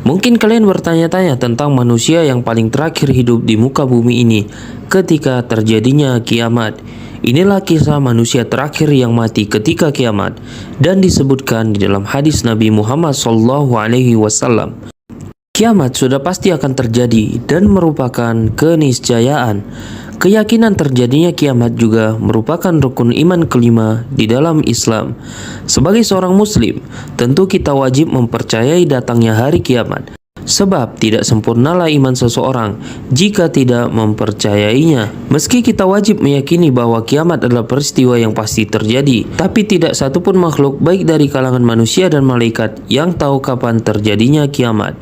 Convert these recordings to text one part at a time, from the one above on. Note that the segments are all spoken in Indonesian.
Mungkin kalian bertanya-tanya tentang manusia yang paling terakhir hidup di muka bumi ini ketika terjadinya kiamat. Inilah kisah manusia terakhir yang mati ketika kiamat dan disebutkan di dalam hadis Nabi Muhammad SAW. Kiamat sudah pasti akan terjadi dan merupakan keniscayaan. Keyakinan terjadinya kiamat juga merupakan rukun iman kelima di dalam Islam. Sebagai seorang muslim, tentu kita wajib mempercayai datangnya hari kiamat. Sebab tidak sempurnalah iman seseorang jika tidak mempercayainya. Meski kita wajib meyakini bahwa kiamat adalah peristiwa yang pasti terjadi, tapi tidak satupun makhluk baik dari kalangan manusia dan malaikat yang tahu kapan terjadinya kiamat.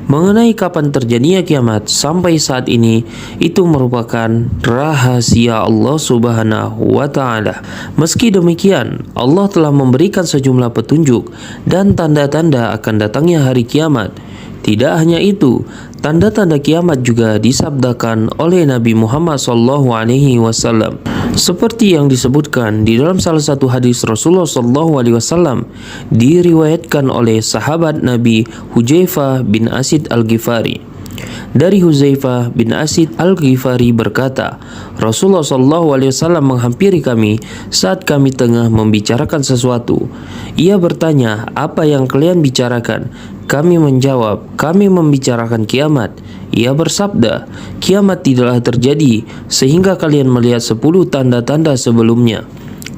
Mengenai kapan terjadinya kiamat sampai saat ini, itu merupakan rahasia Allah Subhanahu wa Ta'ala. Meski demikian, Allah telah memberikan sejumlah petunjuk dan tanda-tanda akan datangnya hari kiamat. Tidak hanya itu, tanda-tanda kiamat juga disabdakan oleh Nabi Muhammad SAW. Seperti yang disebutkan di dalam salah satu hadis Rasulullah SAW, diriwayatkan oleh sahabat Nabi Hudzaifah bin Asid Al-Ghifari. Dari Hudzaifah bin Asid Al-Ghifari berkata, Rasulullah SAW menghampiri kami saat kami tengah membicarakan sesuatu. Ia bertanya, "Apa yang kalian bicarakan?" Kami menjawab, "Kami membicarakan kiamat." Ia bersabda, "Kiamat tidaklah terjadi sehingga kalian melihat 10 tanda-tanda sebelumnya."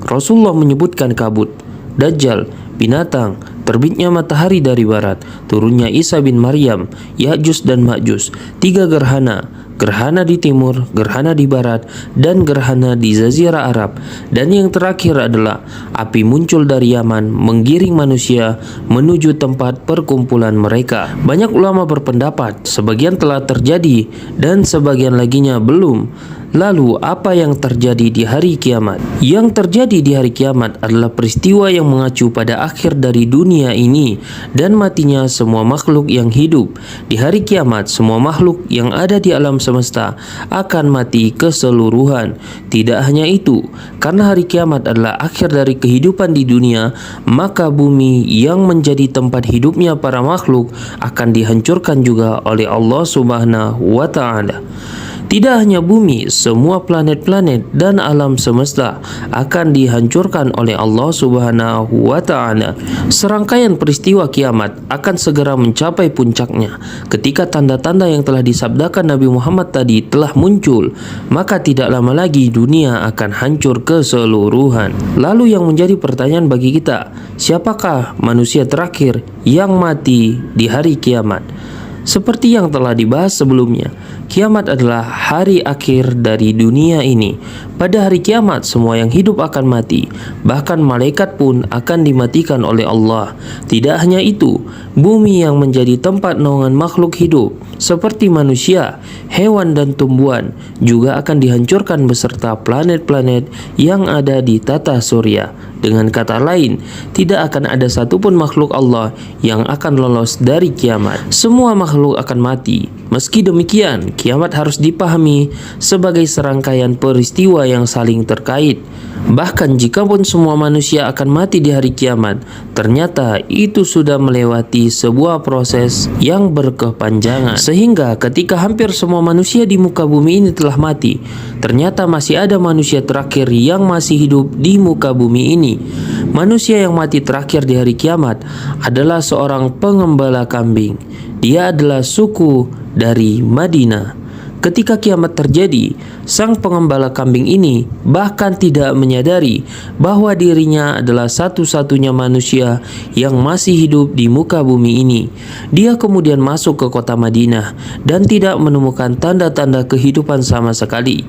Rasulullah menyebutkan kabut, Dajjal, binatang, terbitnya matahari dari barat, turunnya Isa bin Maryam, Ya'juj dan Ma'juj, 3 gerhana, gerhana di timur, gerhana di barat, dan gerhana di Jazirah Arab. Dan yang terakhir adalah api muncul dari Yaman menggiring manusia menuju tempat perkumpulan mereka. Banyak ulama berpendapat sebagian telah terjadi dan sebagian laginya belum. Lalu apa yang terjadi di hari kiamat? Yang terjadi di hari kiamat adalah peristiwa yang mengacu pada akhir dari dunia ini dan matinya semua makhluk yang hidup. Di hari kiamat, semua makhluk yang ada di alam semesta akan mati keseluruhan. Tidak hanya itu, karena hari kiamat adalah akhir dari kehidupan di dunia, maka bumi yang menjadi tempat hidupnya para makhluk akan dihancurkan juga oleh Allah Subhanahu wa Ta'ala. Tidak hanya bumi, semua planet-planet dan alam semesta akan dihancurkan oleh Allah Subhanahu wa Ta'ala. Serangkaian peristiwa kiamat akan segera mencapai puncaknya. Ketika tanda-tanda yang telah disabdakan Nabi Muhammad tadi telah muncul, maka tidak lama lagi dunia akan hancur keseluruhan. Lalu yang menjadi pertanyaan bagi kita, siapakah manusia terakhir yang mati di hari kiamat? Seperti yang telah dibahas sebelumnya, kiamat adalah hari akhir dari dunia ini. Pada hari kiamat, semua yang hidup akan mati, bahkan malaikat pun akan dimatikan oleh Allah. Tidak hanya itu, bumi yang menjadi tempat naungan makhluk hidup seperti manusia, hewan dan tumbuhan juga akan dihancurkan beserta planet-planet yang ada di tata surya. Dengan kata lain, tidak akan ada satupun makhluk Allah yang akan lolos dari kiamat. Semua makhluk akan mati. Meski demikian, kiamat harus dipahami sebagai serangkaian peristiwa yang saling terkait. Bahkan jikapun semua manusia akan mati di hari kiamat, ternyata itu sudah melewati sebuah proses yang berkepanjangan. Sehingga ketika hampir semua manusia di muka bumi ini telah mati, ternyata masih ada manusia terakhir yang masih hidup di muka bumi ini. Manusia yang mati terakhir di hari kiamat adalah seorang pengembala kambing. Dia adalah suku dari Madinah. Ketika kiamat terjadi, sang pengembala kambing ini bahkan tidak menyadari bahwa dirinya adalah satu-satunya manusia yang masih hidup di muka bumi ini. Dia kemudian masuk ke kota Madinah dan tidak menemukan tanda-tanda kehidupan sama sekali.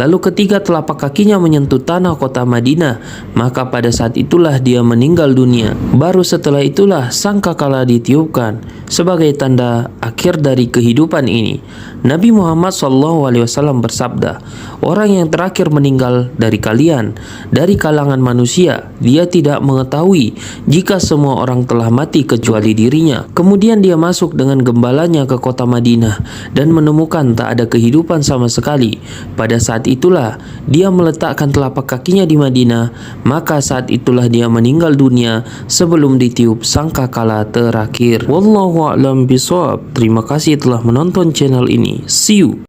Lalu ketika telapak kakinya menyentuh tanah kota Madinah, maka pada saat itulah dia meninggal dunia. Baru setelah itulah sangkakala ditiupkan sebagai tanda akhir dari kehidupan ini. Nabi Muhammad Muhammad SAW bersabda, orang yang terakhir meninggal dari kalian dari kalangan manusia, dia tidak mengetahui jika semua orang telah mati kecuali dirinya. Kemudian dia masuk dengan gembalanya ke kota Madinah dan menemukan tak ada kehidupan sama sekali. Pada saat itulah dia meletakkan telapak kakinya di Madinah, maka saat itulah dia meninggal dunia sebelum ditiup sangkakala terakhir. Wallahu a'lam bishawab. Terima kasih telah menonton channel ini. See you.